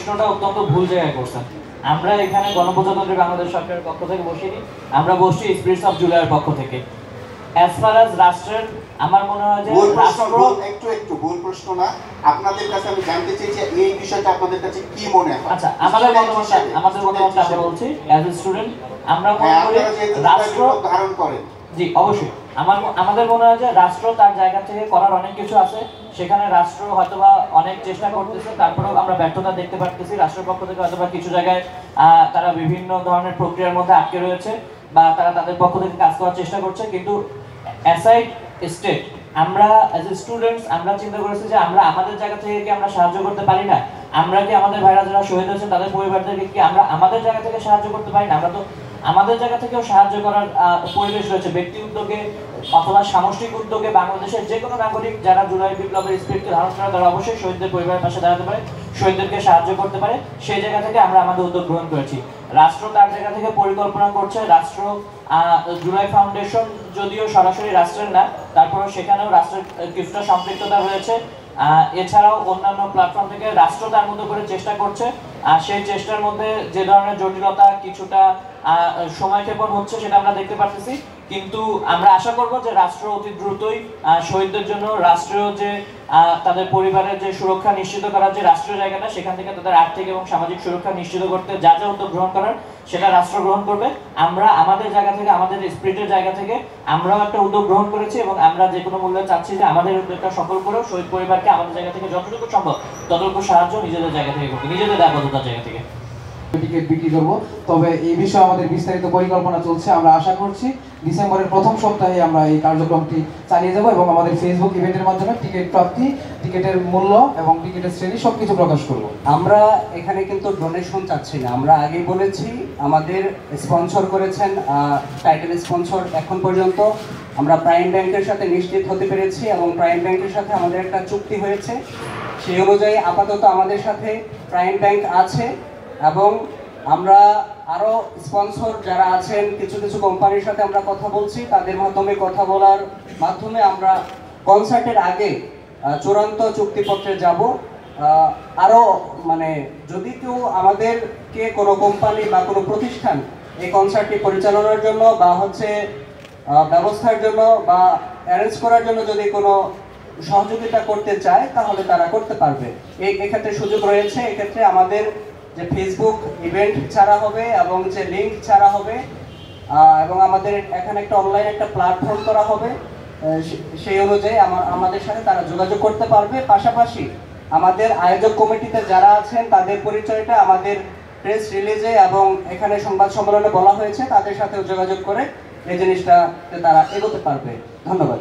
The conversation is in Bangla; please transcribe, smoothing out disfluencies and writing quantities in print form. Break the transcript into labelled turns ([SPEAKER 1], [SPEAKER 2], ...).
[SPEAKER 1] প্রশ্নটা অত্যন্ত ভুল জায়গায় করছেন। আমরা এখানে গণপ্রজাতন্ত্রী বাংলাদেশ সরকারের পক্ষ থেকে বসিনি, আমরা বসছি স্পিরিটস অফ জুলাইয়ের পক্ষ থেকে। অ্যাজ ফার অ্যাজ রাষ্ট্রের, আমার মনে হয় যে
[SPEAKER 2] একটু ভুল প্রশ্ন না, আপনাদের কাছে আমি জানতে চাই যে এই বিষয়টা আপনাদের কাছে কি মনে হয়?
[SPEAKER 1] আচ্ছা, আমাদের মতামতটা আমরা বলছি অ্যাজ এ স্টুডেন্ট। আমরা মনে করি রাষ্ট্র
[SPEAKER 2] ধারণ করেন।
[SPEAKER 1] জি অবশ্যই, আমাদের মনে হয় যে রাষ্ট্র তার জায়গা থেকে করার অনেক কিছু আছে, সেখানে রাষ্ট্র হয়তোবা অনেক চেষ্টা করতেছে, তারপরেও আমরা ব্যর্থতা দেখতে পারতেছি। রাষ্ট্রের পক্ষ থেকে হয়তোবা কিছু জায়গায় তারা বিভিন্ন ধরনের প্রক্রিয়ার মধ্যে আটকে রয়েছে, বা তারা তাদের পক্ষ থেকে কাজ করার চেষ্টা করছে। কিন্তু অ্যাসাইড স্টেট, আমরা অ্যাজ এ স্টুডেন্টস আমরা চিন্তা করেছি যে আমরা আমাদের জায়গা থেকে কি আমরা সাহায্য করতে পারি না? আমরা কি আমাদের ভাইরা যারা শহীদ হয়েছেন তাদের পরিবারদেরকে কি আমরা আমাদের জায়গা থেকে সাহায্য করতে পারি না? আমরা তো আমাদের জায়গা থেকেও সাহায্য করার পরিবেশ রয়েছে। ব্যক্তি উদ্যোগে অথবা সামষ্টিক উদ্যোগে বাংলাদেশের যে কোনো নাগরিক যারা জুলাই বিপ্লবের স্পিরিটকে ধারণ করে তারা অবশ্যই শহীদদের পরিবারের পাশে দাঁড়াতে পারে, শহীদদেরকে সাহায্য করতে পারে। সেই জায়গা থেকে আমরা আমাদের উদ্যোগ গ্রহণ করেছি। রাষ্ট্র তার জায়গা থেকে পরিকল্পনা করছে। রাষ্ট্র জুলাই ফাউন্ডেশন যদিও সরাসরি রাষ্ট্রের না, তারপরেও সেখানেও রাষ্ট্রের কিছুটা সম্পৃক্ততা রয়েছে। এছাড়াও অন্যান্য প্ল্যাটফর্ম থেকে রাষ্ট্র তার মতো করে চেষ্টা করছে। সেই চেষ্টার মধ্যে যে ধরনের জটিলতা, কিছুটা সময়ক্ষেপণ হচ্ছে সেটা আমরা দেখতে পাচ্ছি। কিন্তু আমরা আশা করব যে রাষ্ট্র অতি দ্রুতই শহীদদের জন্য রাষ্ট্রীয় যে তাদের পরিবারের যে সুরক্ষা নিশ্চিত করার যে রাষ্ট্রীয় জায়গাটা, সেখান থেকে তাদের আর্থিক এবং সামাজিক সুরক্ষা নিশ্চিত করতে যা যা উদ্যোগ গ্রহণ করার সেটা রাষ্ট্র গ্রহণ করবে। আমরা আমাদের জায়গা থেকে, আমাদের স্পিরিটের জায়গা থেকে আমরাও একটা উদ্যোগ গ্রহণ করেছি, এবং আমরা যে কোনো মূল্যে চাচ্ছি যে আমাদের উদ্যোগটা সফল করেও শহীদ পরিবারকে আমাদের জায়গা থেকে যতটুকু সম্ভব ততটুকু সাহায্য নিজেদের জায়গা থেকে করতে, নিজেদের দায়বদ্ধতার জায়গা থেকে
[SPEAKER 3] টিকিট বিক্রি করব। তবে এই বিষয়ে আমাদের বিস্তারিত পরিকল্পনা চলছে। আমরা আশা করছি ডিসেম্বরের প্রথম সপ্তাহে আমরা এই কার্যক্রমটি চালিয়ে যাব, এবং আমাদের ফেসবুক ইভেন্টের মাধ্যমে টিকিট প্রাপ্তি, টিকিটের মূল্য এবং টিকিটের শ্রেণী সবকিছু প্রকাশ করব।
[SPEAKER 4] আমরা এখানে কিন্তু ডোনেশন চাচ্ছি না, আমরা আগেই বলেছি আমাদের স্পন্সর করেছেন টাইটেল স্পন্সর। এখন পর্যন্ত আমরা প্রাইম ব্যাংকের সাথে নিশ্চিত হতে পেরেছি, এবং প্রাইম ব্যাংকের সাথে আমাদের একটা চুক্তি হয়েছে। সেই অনুযায়ী আপাতত আমাদের সাথে প্রাইম ব্যাংক আছে, এবং আমরা আরও স্পন্সর যারা আছেন কিছু কিছু কোম্পানির সাথে আমরা কথা বলছি। তাদের মাধ্যমে কথা বলার মাধ্যমে আমরা কনসার্টের আগে চূড়ান্ত চুক্তিপত্রে যাব। আরও মানে যদি কেউ আমাদেরকে কোনো কোম্পানি বা কোনো প্রতিষ্ঠান এই কনসার্টটি পরিচালনার জন্য বা হচ্ছে ব্যবস্থার জন্য বা অ্যারেঞ্জ করার জন্য যদি কোনো সহযোগিতা করতে চায় তাহলে তারা করতে পারবে। এক্ষেত্রে সুযোগ রয়েছে। এক্ষেত্রে আমাদের যে ফেসবুক ইভেন্ট ছাড়া হবে এবং যে লিঙ্ক ছাড়া হবে, এবং আমাদের এখানে একটা অনলাইন একটা প্ল্যাটফর্ম করা হবে, সেই অনুযায়ী আমাদের সাথে তারা যোগাযোগ করতে পারবে। পাশাপাশি আমাদের আয়োজক কমিটিতে যারা আছেন তাদের পরিচয়টা আমাদের প্রেস রিলিজে এবং এখানে সংবাদ সম্মেলনে বলা হয়েছে, তাদের সাথেও যোগাযোগ করে এই জিনিসটাতে তারা এগোতে পারবে। ধন্যবাদ।